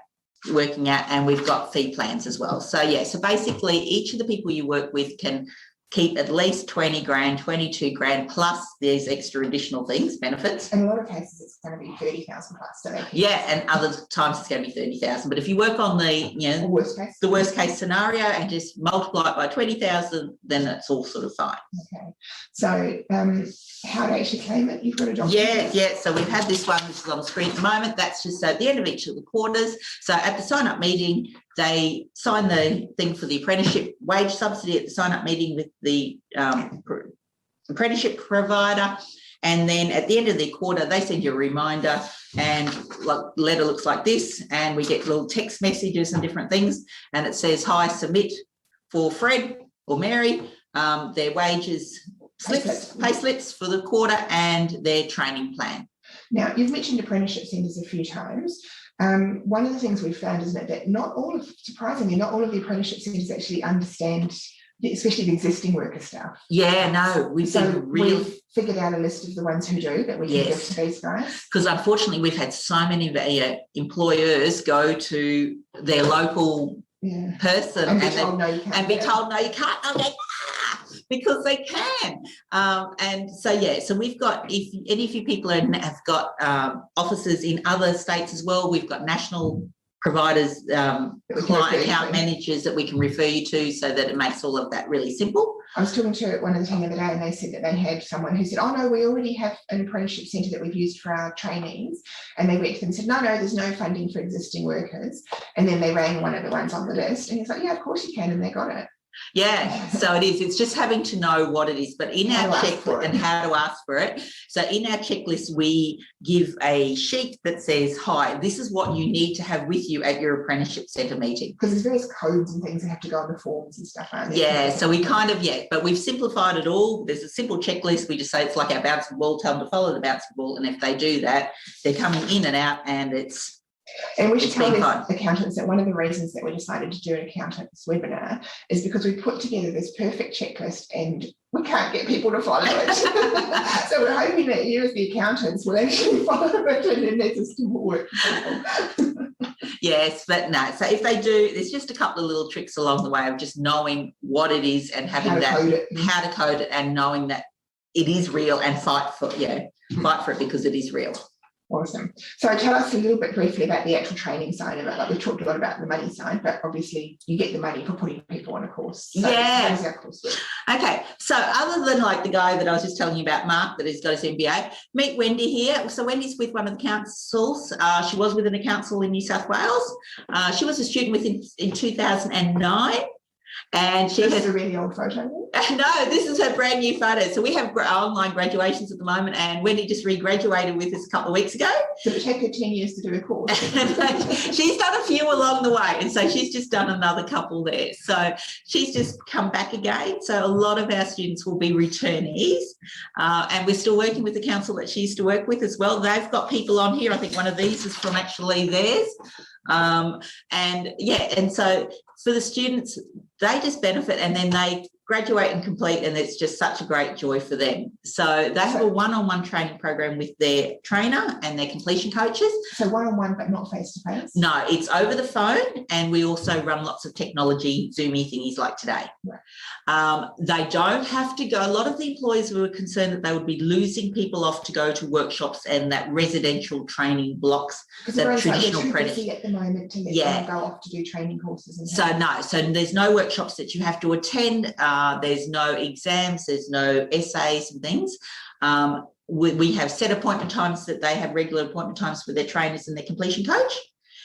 working out, and we've got fee plans as well. So so basically each of the people you work with can keep at least 20 grand, 22 grand plus these extra additional things, benefits. In a lot of cases it's going to be 30,000 plus. So and other times it's going to be 30,000. But if you work on the worst case scenario and just multiply it by 20,000, then that's all sort of fine. Okay. So how to actually claim it? You've got a document? Yeah. So we've had this one, which is on the screen at the moment. That's just at the end of each of the quarters. So at the sign-up meeting, they sign the thing for the apprenticeship wage subsidy at the sign-up meeting with the apprenticeship provider. And then at the end of the quarter, they send you a reminder, and letter looks like this, and we get little text messages and different things. And it says, hi, submit for Fred or Mary, their wages pay slips for the quarter and their training plan. Now, you've mentioned apprenticeship centres a few times. One of the things we've found, isn't it, that surprisingly, not all of the apprenticeship centres actually understand, especially the existing worker stuff. Yeah, no, we've figured out a list of the ones who do that we can give to these guys. Because unfortunately, we've had so many employers go to their local person and be told, no, you can't. Okay, because they can. And so we've got, if any of you people have got offices in other states as well, we've got national providers, client account managers that we can refer you to, so that it makes all of that really simple. I was talking to one of the team the other day, and they said that they had someone who said, oh no, we already have an apprenticeship centre that we've used for our trainees. And they went to them and said, no, there's no funding for existing workers. And then they rang one of the ones on the list, and he's like, yeah, of course you can, and they got it. Yeah, so it is. It's just having to know what it is. But in How our to ask for checklist it. and how to ask for it. So in our checklist, we give a sheet that says, hi, this is what you need to have with you at your apprenticeship centre meeting. Because there's various codes and things that have to go on the forms and stuff, aren't there? Yeah, so we kind of, but we've simplified it all. There's a simple checklist. We just say it's like our bouncing ball, tell them to follow the bouncing ball. And if they do that, they're coming in and out and And we should It's tell been these fun. accountants that one of the reasons that we decided to do an accountants webinar is because we put together this perfect checklist and we can't get people to follow it. So we're hoping that you as the accountants will actually follow it and then their system will work for people. yes, but no. So if they do, there's just a couple of little tricks along the way of just knowing what it is and having How to that, code it. how to code it and knowing that it is real and fight for it because it is real. Awesome. So tell us a little bit briefly about the actual training side of it. Like we've talked a lot about the money side, but obviously you get the money for putting people on a course. So Yeah. how does our course work? Okay, so other than like the guy that I was just telling you about, Mark, that has got his MBA, meet Wendy here. So Wendy's with one of the councils. She was within a council in New South Wales. She was a student in 2009. And she This has is a really old photo. no, this is her brand new photo. So we have online graduations at the moment, and Wendy just re-graduated with us a couple of weeks ago. Did it take her 10 years to do a course? She's done a few along the way, and so she's just done another couple there. So she's just come back again. So a lot of our students will be returnees, and we're still working with the council that she used to work with as well. They've got people on here. I think one of these is from actually theirs. And so for the students, they just benefit and then they graduate and complete, and it's just such a great joy for them. So they have a one-on-one training program with their trainer and their completion coaches. So one-on-one, but not face-to-face? No, it's over the phone, and we also run lots of technology, Zoomy thingies like today. Right. They don't have to go. A lot of the employers were concerned that they would be losing people off to go to workshops and that residential training blocks. Because The everyone's like, traditional they're too apprentice- busy at the moment to let Yeah. them go off to do training courses. And So things. no, so there's no workshops that you have to attend. There's no exams, there's no essays and things. We have set appointment times that they have regular appointment times for their trainers and their completion coach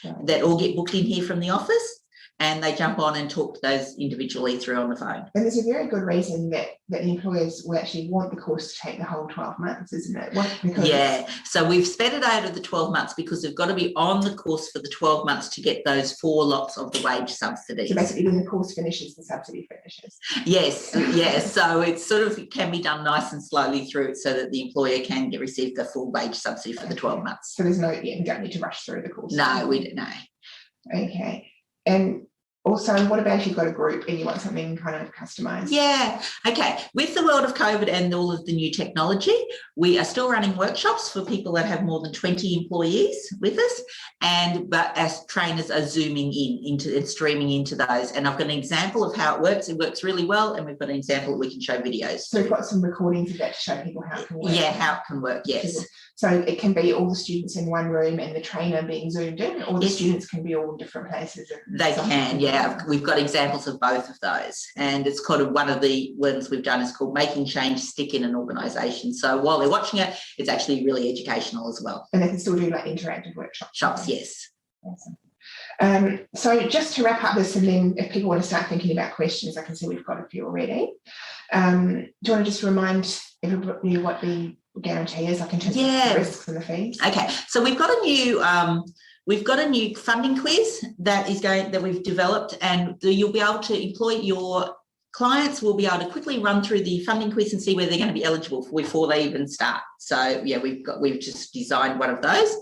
Right. that all get booked in here from the office, and they jump on and talk to those individually through on the phone. And there's a very good reason that the employers will actually want the course to take the whole 12 months, isn't it? Because Yeah, so we've spread it out of the 12 months because they've got to be on the course for the 12 months to get those 4 lots of the wage subsidies. So basically when the course finishes, the subsidy finishes. Yes, yes. So it's sort of, it can be done nice and slowly through it so that the employer can receive the full wage subsidy for the 12 months. So there's no, you don't need to rush through the course. No, we don't know. Okay. And also, what about if you've got a group and you want something kind of customised? Yeah. Okay. With the world of COVID and all of the new technology, we are still running workshops for people that have more than 20 employees with us. But as trainers are zooming into and streaming into those. And I've got an example of how it works. It works really well. And we've got an example that we can show videos. So we've got some recordings of that to show people how it can work. Yeah, how it can work. Yes. So it can be all the students in one room and the trainer being zoomed in, or the Yes. students can be all in different places. They can, yeah. We've got examples of both of those. And it's kind of one of the ones we've done is called Making Change Stick in an Organisation. So while they're watching it, it's actually really educational as well. And they can still do like interactive workshops. Shops, yes. Awesome. So just to wrap up this, and then if people want to start thinking about questions, I can see we've got a few already. Do you want to just remind everybody what the guarantee is, like in terms of the risks and the fees? Okay, so we've got a new funding quiz that we've developed, and you'll be able to employ your clients will be able to quickly run through the funding quiz and see where they're going to be eligible for before they even start. So yeah, we've just designed one of those.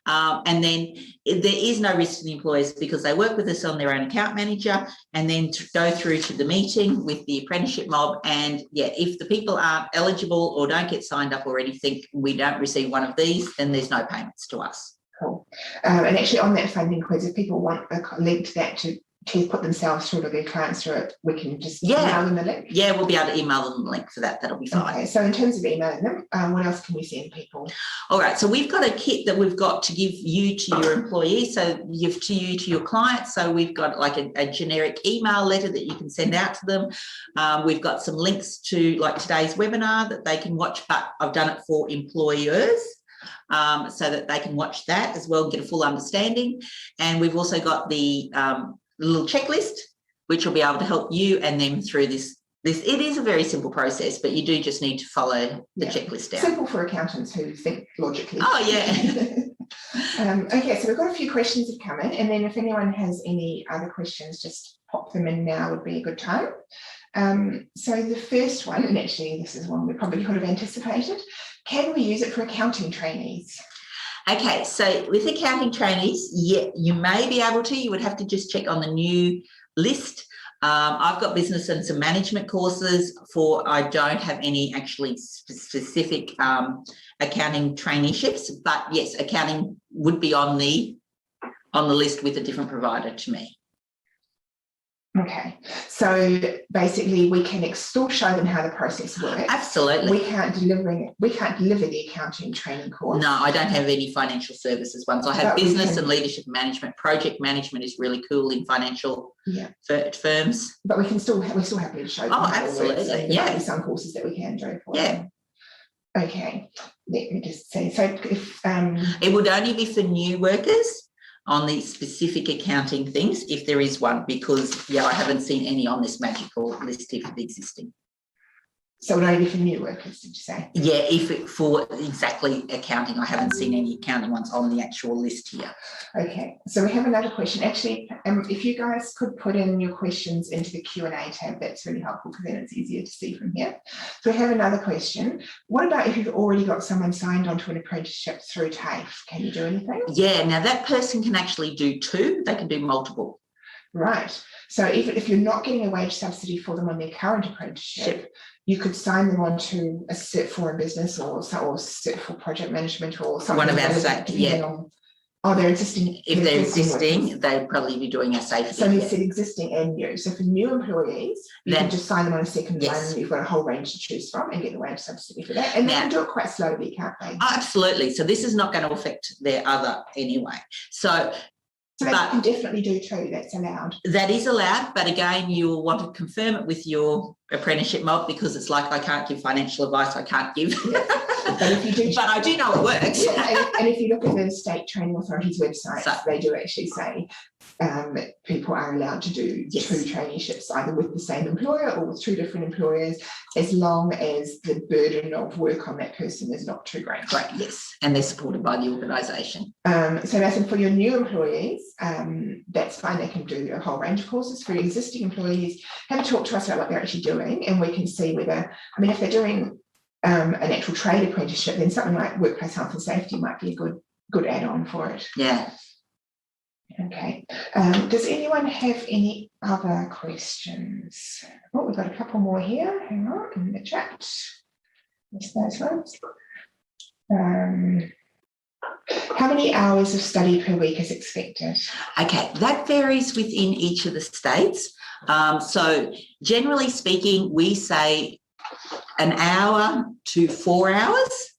And then there is no risk to the employers because they work with us on their own account manager and then go through to the meeting with the apprenticeship mob. And yeah, if the people aren't eligible or don't get signed up or anything, we don't receive one of these, then there's no payments to us. Cool. And actually on that funding quiz, if people want a link to that to put themselves through or their clients through it, we can just email them the link. Yeah, we'll be able to email them the link for that. That'll be fine. Okay, so in terms of emailing them, what else can we send people? All right, so we've got a kit that we've got to give you to your employees, so give to you to your clients. So we've got like a generic email letter that you can send out to them. We've got some links to like today's webinar that they can watch, but I've done it for employers. So that they can watch that as well and get a full understanding. And we've also got the little checklist which will be able to help you and them through this. It is a very simple process, but you do just need to follow the checklist down. Simple for accountants who think logically. Oh, yeah. Okay, so we've got a few questions have come in, and then if anyone has any other questions, just pop them in now would be a good time. So the first one, and actually this is one we probably could have anticipated, can we use it for accounting trainees? Okay, so with accounting trainees, yeah, you may be able to. You would have to just check on the new list. I've got business and some management courses I don't have any actually specific accounting traineeships, but yes, accounting would be on the list with a different provider to me. Okay, so basically we can still show them how the process works. Absolutely. We can't deliver the accounting training course. No, I don't have any financial services ones. I have But we business can- and leadership management. Project management is really cool in financial firms. But we're still happy to show them Oh, how it works. absolutely, And there yeah. might be some courses that we can do for Yeah. them. Okay, let me just see. So if It would only be for new workers on the specific accounting things, if there is one, because I haven't seen any on this magical list if it's existing. so it would only be for new workers, did you say? Yeah, for exactly accounting, I haven't seen any accounting ones on the actual list here. Okay, so we have another question. Actually, if you guys could put in your questions into the Q&A tab, that's really helpful because then it's easier to see from here. So we have another question. What about if you've already got someone signed onto an apprenticeship through TAFE? Can you do anything? Yeah, now that person can actually do two, they can do multiple. Right. So even if you're not getting a wage subsidy for them on their current apprenticeship, you could sign them on to a cert for a business or cert for project management or something. One of our relevant, yeah. depending on- Oh, they're existing. If they're workers. existing, they'd probably be doing a safety. So he said existing and new. So for new employees, you Then- can just sign them on a second Yes. one. You've got a whole range to choose from and get the wage subsidy for that. And they Now- can do it quite slowly, can't they? Oh, absolutely. So this is not going to affect their other anyway. So So they but- can definitely do two. That's allowed. that is allowed, but again, you will want to confirm it with your apprenticeship mob because it's like I can't give financial advice, I can't give. But if you do, But I do know it works. Yeah, and if you look at the state training authorities websites, So- they do actually say people are allowed to do Yes. two traineeships either with the same employer or with two different employers, as long as the burden of work on that person is not too great. Great, yes, and they're supported by the organisation. So Nathan, for your new employees, that's fine. They can do a whole range of courses. For your existing employees, have a talk to us about what they're actually doing, and we can see whether, I mean, if they're doing an actual trade apprenticeship, then something like workplace health and safety might be a good add-on for it. Yeah. Okay. Does anyone have any other questions? Oh, we've got a couple more here. Hang on, in the chat. What's those ones? How many hours of study per week is expected? Okay, that varies within each of the states. So generally speaking, we say an hour to 4 hours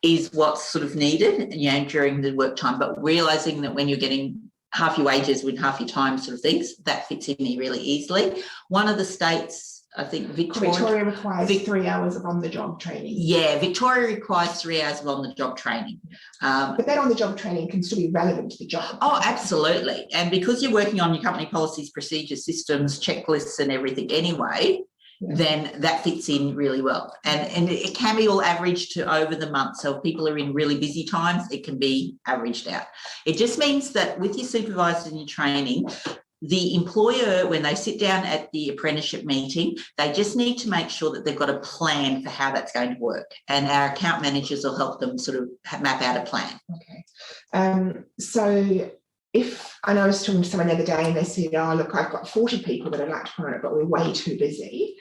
is what's sort of needed, during the work time, but realising that when you're getting half your wages with half your time sort of things, that fits in there really easily. One of the states, I think Victoria requires 3 hours of on-the-job training. Yeah, Victoria requires 3 hours of on-the-job training. But that on-the-job training can still be relevant to the job. Oh, absolutely. And because you're working on your company policies, procedures, systems, checklists and everything anyway, then that fits in really well. And it can be all averaged to over the month. So if people are in really busy times, it can be averaged out. It just means that with your supervisor and your training, the employer, when they sit down at the apprenticeship meeting, they just need to make sure that they've got a plan for how that's going to work. And our account managers will help them sort of map out a plan. Okay. So if, and I was talking to someone the other day and they said, oh, look, I've got 40 people that I'd like to put on it, but we're way too busy.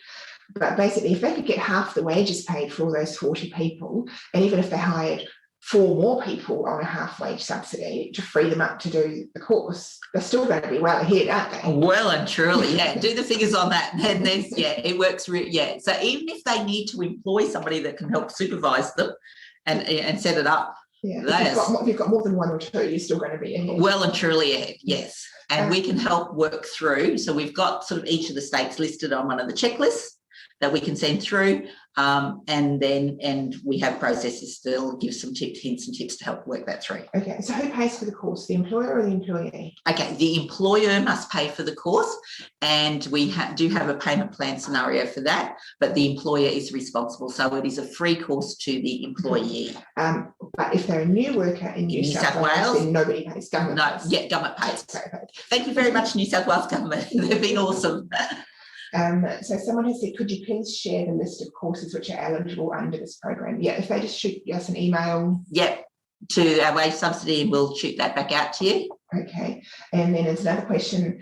But basically, if they could get half the wages paid for all those 40 people, and even if they hired 4 more people on a half wage subsidy to free them up to do the course, they're still going to be well ahead, aren't they? Well and truly, yeah. Do the figures on that. And there's, it works. Yeah. So even if they need to employ somebody that can help supervise them and set it up, Yeah, if you've got more than 1 or 2, you're still going to be ahead. well and truly ahead, yes. And we can help work through. So we've got sort of each of the states listed on one of the checklists. that we can send through. And we have processes that'll give some tips, hints and tips to help work that through. Okay, so who pays for the course, the employer or the employee? Okay, the employer must pay for the course, and we do have a payment plan scenario for that, but the employer is responsible. So it is a free course to the employee. But if they're a new worker in New South Wales, then nobody pays, government No, pays. yeah, government pays. Okay. Thank you very much, New South Wales government. They've been awesome. So someone has said, could you please share the list of courses which are eligible under this program? Yeah, if they just shoot us an email. Yep, to our wage subsidy, and we'll shoot that back out to you. Okay, and then there's another question.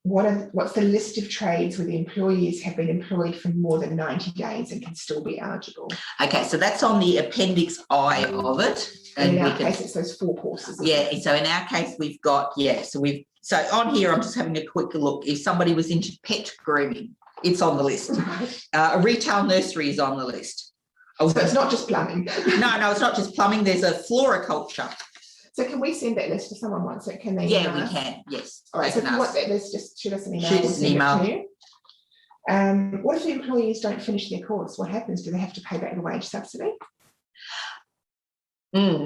What's the list of trades where the employees have been employed for more than 90 days and can still be eligible? Okay, so that's on the Appendix I of it. And in we our case, it's those 4 courses. isn't Yeah, it? so in our case, we've got, so on here, I'm just having a quick look. If somebody was into pet grooming, it's on the list. Right. A retail nursery is on the list. So it's not just plumbing. No, it's not just plumbing. There's a floriculture. So can we send that list if someone wants it? Can they? Yeah, email we us? can. Yes. All right, they so if can you want ask. that list, just shoot us an email. Shoot we'll us an send it email. to you. What if the employees don't finish their course? What happens? Do they have to pay back the wage subsidy? No,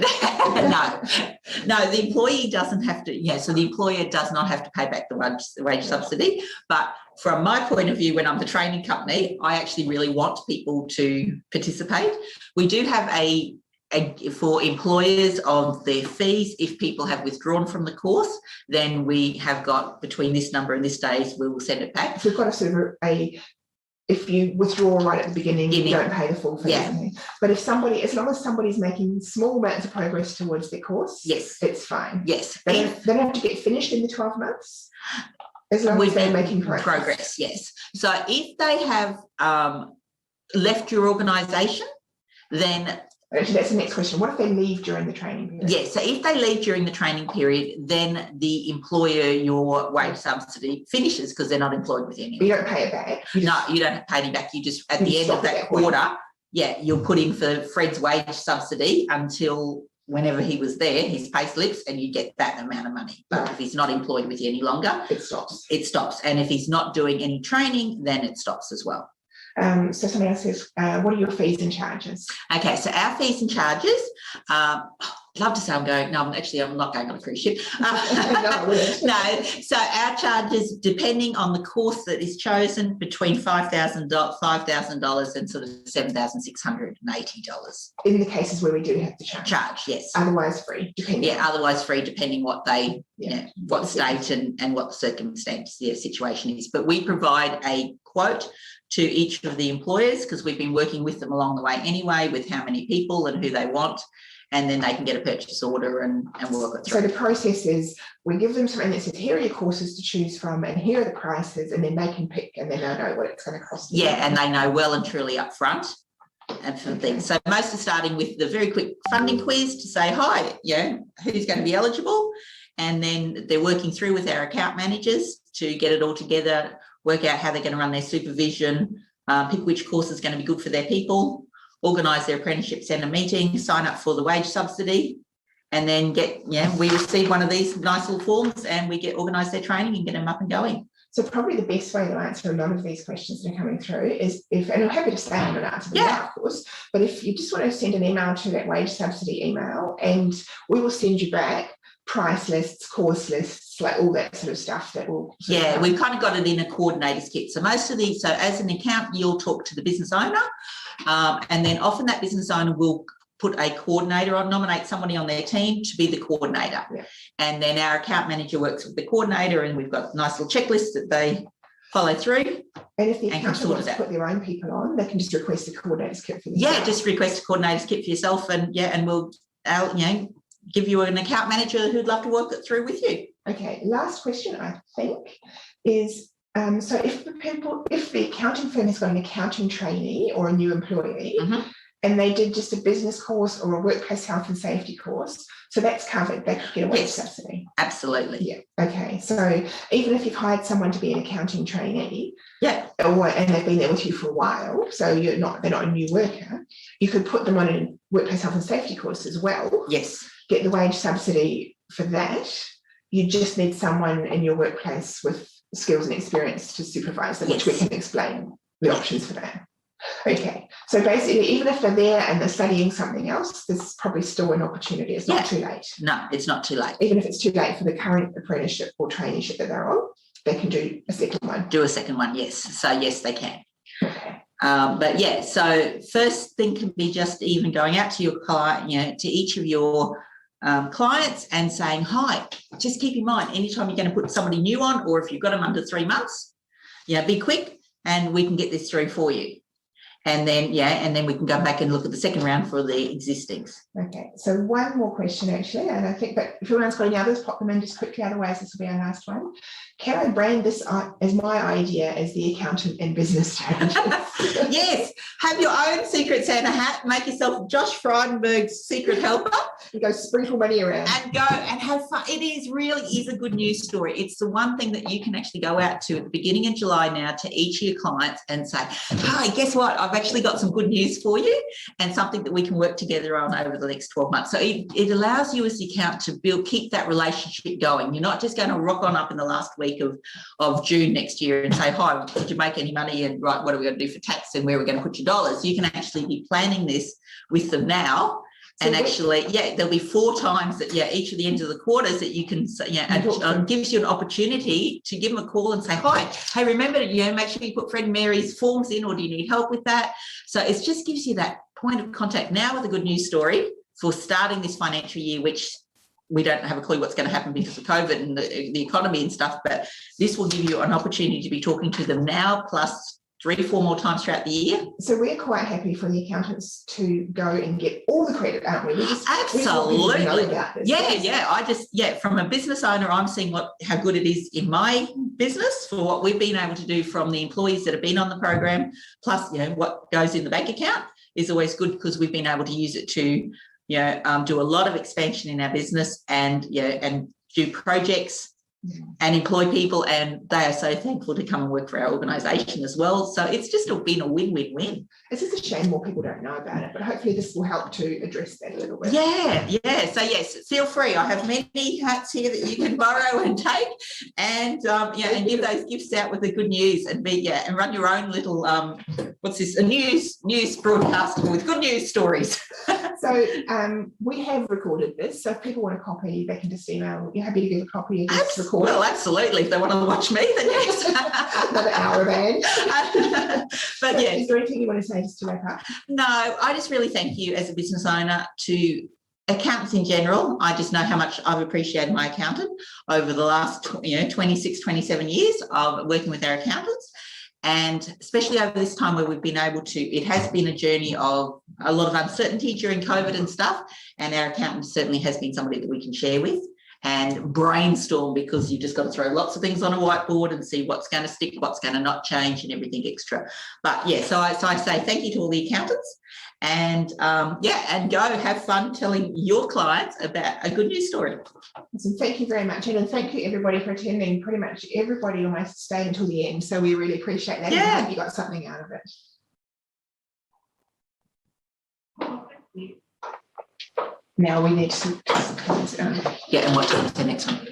the employee doesn't have to. So the employer does not have to pay back the wage subsidy. But from my point of view, when I'm the training company, I actually really want people to participate. We do have for employers of their fees, if people have withdrawn from the course, then we have got between this number and this days, we will send it back. So we've got a sort of if you withdraw right at the beginning, you don't pay the full fee. Yeah. But if somebody, as long as somebody's making small amounts of progress towards their course, Yes. it's fine. Yes. They don't have to get finished in the 12 months, as long as they're making progress. Yes. So if they have left your organisation, then Actually, that's the next question. What if they leave during the training period? yes. So if they leave during the training period, then the employer, your wage subsidy finishes because they're not employed with you anymore. You don't pay it back. No, you don't pay any back. You just at You the end of stop at that that point. quarter, you'll put in for Fred's wage subsidy until whenever he was there, his pay slips, and you get that amount of money. But Right. if he's not employed with you any longer, It stops. it stops. And if he's not doing any training, then it stops as well. So somebody else says, what are your fees and charges? Okay, so our fees and charges, love to say I'm not going on a cruise ship. No, I wouldn't. No, so our charges, depending on the course that is chosen, between $5,000 and sort of $7,680. In the cases where we do have to charge. Yes. Otherwise free, depending. Yeah, otherwise free, depending what they, Yeah. what state and what the circumstance their situation is. But we provide a quote to each of the employers because we've been working with them along the way anyway, with how many people and who they want, and then they can get a purchase order and work it So through. the process is we give them something that says, here are your courses to choose from and here are the prices, and then they can pick and then they know what it's going to cost them. Yeah, and they know well and truly up front and for things. So most are starting with the very quick funding quiz to say, hi, who's going to be eligible? And then they're working through with our account managers to get it all together, work out how they're going to run their supervision, pick which course is going to be good for their people, organise their apprenticeship centre meeting, sign up for the wage subsidy, and then we receive one of these nice little forms and we organise their training and get them up and going. So probably the best way to answer a lot of these questions that are coming through is and I'm happy to stay on and answer them now, of course, but if you just want to send an email to that wage subsidy email and we will send you back price lists, course lists, like all that sort of stuff that will. We've kind of got it in a coordinator's kit. So most of these, so as an accountant, you'll talk to the business owner, and then often that business owner will put a coordinator on, nominate somebody on their team to be the coordinator. Yeah. And then our account manager works with the coordinator and we've got a nice little checklist that they follow through. And if the and accountant sort wants it to out. put their own people on, they can just request a coordinator's kit for themselves. Yeah, just request a coordinator's kit for yourself and we'll, give you an account manager who'd love to work it through with you. Okay, last question I think is, so if the accounting firm has got an accounting trainee or a new employee, Mhm. and they did just a business course or a workplace health and safety course, so that's covered, they could get a wage Yes. subsidy. Absolutely. Yeah, okay, so even if you've hired someone to be an accounting trainee, Yeah. and they've been there with you for a while, so they're not a new worker, you could put them on a workplace health and safety course as well, Yes. get the wage subsidy for that. You just need someone in your workplace with skills and experience to supervise them, which we Yes. can explain the options for that. Okay, so basically, even if they're there and they're studying something else, there's probably still an opportunity. It's not too late. No, it's not too late. Even if it's too late for the current apprenticeship or traineeship that they're on, they can do a second one. Do a second one, yes. So yes, they can. Okay. But yeah, so first thing can be just even going out to your client, to each of your clients and saying, hi, just keep in mind, anytime you're going to put somebody new on, or if you've got them under 3 months, be quick and we can get this through for you. And then, and then we can go back and look at the second round for the existings. Okay, so one more question actually, and I think that if everyone's got any others, pop them in just quickly, otherwise this will be our last one. Can I brand this as my idea as the accountant and business strategist? Yes, have your own Secret Santa hat, make yourself Josh Frydenberg's secret helper. You go sprinkle money around. And go and have fun. It really is a good news story. It's the one thing that you can actually go out to at the beginning of July now to each of your clients and say, hi, guess what? I've actually got some good news for you and something that we can work together on over the next 12 months. So it allows you as the accountant to keep that relationship going. You're not just going to rock on up in the last week of June next year and say, hi, did you make any money? And right, what are we going to do for tax and where are we going to put your dollars? You can actually be planning this with them now. And actually, there'll be 4 times that, each of the ends of the quarters that you can, gives you an opportunity to give them a call and say, hi, hey, remember, make sure you put Fred and Mary's forms in, or do you need help with that? So it just gives you that point of contact now with a good news story for starting this financial year, which we don't have a clue what's going to happen because of COVID and the economy and stuff, but this will give you an opportunity to be talking to them now, plus 3-4 more times throughout the year. So we're quite happy for the accountants to go and get all the credit, aren't we? Absolutely. We know about this. From a business owner, I'm seeing how good it is in my business for what we've been able to do from the employees that have been on the program, plus what goes in the bank account is always good because we've been able to use it to do a lot of expansion in our business and do projects and employ people, and they are so thankful to come and work for our organisation as well. So it's just been a win-win-win. It's just a shame more people don't know about it, but hopefully this will help to address that a little bit. Yeah. So yes, feel free. I have many hats here that you can borrow and take, and and give those gifts out with the good news, and and run your own little what's this? A news broadcast with good news stories. So we have recorded this, so if people want a copy, they can just email. You're happy to give a copy of this recording? Well, absolutely. If they want to watch me, then yes. Another hour of ad. But yes. Is there anything you want to say just to wrap up? No, I just really thank you as a business owner, to accountants in general. I just know how much I've appreciated my accountant over the last 26, 27 years of working with our accountants. And especially over this time where we've been able to, it has been a journey of a lot of uncertainty during COVID and stuff. And our accountant certainly has been somebody that we can share with and brainstorm, because you've just got to throw lots of things on a whiteboard and see what's going to stick, what's going to not change, and everything extra. But so I say thank you to all the accountants, and and go have fun telling your clients about a good news story. So thank you very much, and thank you everybody for attending. Pretty much everybody almost stayed until the end, so we really appreciate that. And I hope you got something out of it. Now we need to and what's the next one?